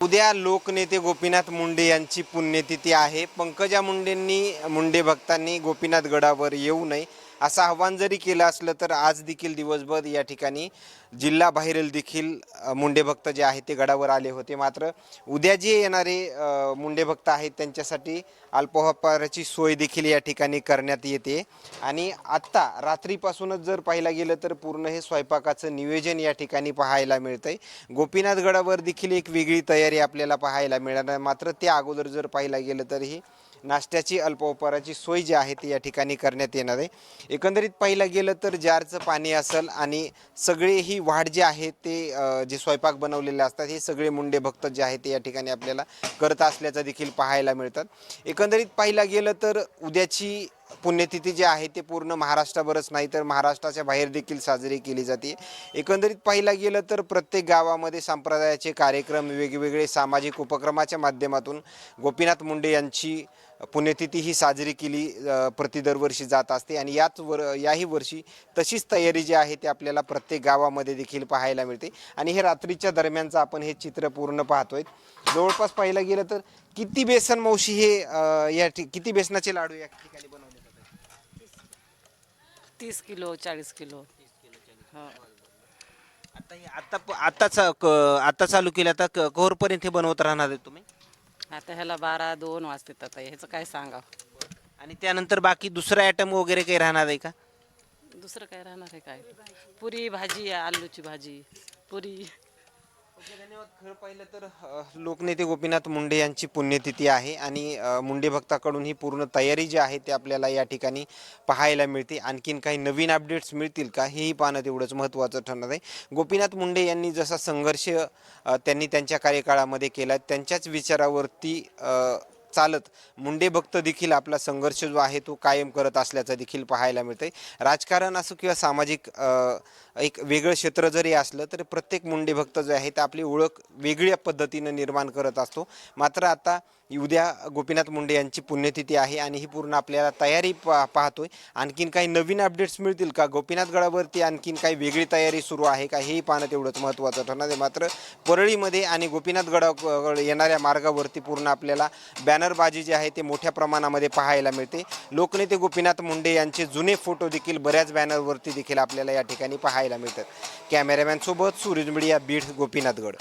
उद्या लोकनेते गोपीनाथ मुंडे यांची पुण्यतिथी आहे. पंकजा मुंडे भक्तांनी गोपीनाथ गडावर येऊ नये असं आवाहन जरी केलं असलं तर आज देखील दिवसभर या ठिकाणी जिल्हाबाहेरील देखील मुंडे भक्त जे आहेत ते गडावर आले होते. मात्र उद्या जे येणारे मुंडे भक्त आहेत त्यांच्यासाठी अल्पोपहाराची सोय देखील या ठिकाणी करण्यात येते. आणि आत्ता रात्रीपासूनच जर पाहायला गेलं तर पूर्ण हे स्वयंपाकाचं नियोजन या ठिकाणी पाहायला मिळतंय. गोपीनाथ गडावर देखील एक वेगळी तयारी आपल्याला पाहायला मिळणार. मात्र त्या अगोदर जर पाहायला गेलं तर ही नाश्त्याची अल्पोपहाराची सोय जी आहे ती या ठिकाणी करण्यात येणार आहे. एकंदरीत पाहिलं गेलं तर जारचं पाणी असेल आणि सगळे ही वाढ जे आहे ते जे स्वयंपाक बनवलेले असतात हे सगळे मुंडे भक्त जे आहेत ते या ठिकाणी आपल्याला करत असल्याचं देखील पाहायला मिळतात. एकंदरीत पाहिलं गेलं तर उद्याची पुण्यतिथी जी आहे ते पूर्ण महाराष्ट्रावरच नाही तर महाराष्ट्राच्या बाहेर देखील साजरी केली जाते. एकंदरीत पाहिलं गेलं तर प्रत्येक गावामध्ये संप्रदायाचे कार्यक्रम वेगवेगळे सामाजिक उपक्रमाच्या माध्यमातून गोपीनाथ मुंडे यांची पुण्यतिथी ही साजरी केली दरवर्षी जात असते. आणि याही वर्षी तशीच तयारी जी आहे ती आपल्याला प्रत्येक गावामध्ये देखील पाहायला मिळते. आणि हे रात्रीच्या दरम्यानचं आपण हे चित्र पूर्ण पाहतोय. जवळपास पाहिलं गेलं तर किती बेसन मावशी हे किती बेसनाचे लाडू या ठिकाणी बनवले जातात? 30 किलो 40 किलो. हो. आता चालू केलं आता कोरपर्यंत हे बनवत राहणार आहे तुम्ही? आता ह्याला 12-2 वाजते आता ह्याचं काय सांगा. आणि त्यानंतर बाकी दुसरा आयटम वगैरे काही राहणार आहे का? दुसरं काय राहणार आहे काय? पुरी भाजी, आलूची भाजी, पुरी. धन्यवाद. खरं पाहिलं तर लोकनेते गोपीनाथ मुंडे यांची पुण्यतिथी आहे आणि मुंडे भक्ताकडून ही पूर्ण तयारी जी आहे ते आपल्याला या ठिकाणी पाहायला मिळते. आणखीन काही नवीन अपडेट्स मिळतील का हेही पाहणं तेवढंच महत्त्वाचं ठरणार आहे. गोपीनाथ मुंडे यांनी जसा संघर्ष त्यांनी त्यांच्या कार्यकाळामध्ये केला त्यांच्याच विचारावरती चालत मुंडे भक्त देखील आपला संघर्ष जो आहे तो कायम करत असल्याचं देखील पाहायला मिळतंय. राजकारण असो किंवा सामाजिक एक वेगळं क्षेत्र जरी असलं तरी प्रत्येक मुंडे भक्त जो आहे ते आपली ओळख वेगळ्या पद्धतीनं निर्माण करत असतो. मात्र आता उद्या गोपीनाथ मुंडे यांची पुण्यतिथी आहे आणि ही पूर्ण आपल्याला तयारी पाहतोय. आणखीन काही नवीन अपडेट्स मिळतील का? गोपीनाथ गडावरती आणखीन काही वेगळी तयारी सुरू आहे का हेही पाहणं तेवढंच महत्त्वाचं ठरणार आहे. मात्र परळीमध्ये आणि गोपीनाथ गडावर येणाऱ्या मार्गावरती पूर्ण आपल्याला बॅनरबाजी जी आहे ते मोठ्या प्रमाणामध्ये पाहायला मिळते. लोकनेते गोपीनाथ मुंडे यांचे जुने फोटो देखील बऱ्याच बॅनरवरती देखील आपल्याला या ठिकाणी पाहायला मिळतात. कॅमेरामॅन सोबत सूरज मीडिया, बीड, गोपीनाथगड.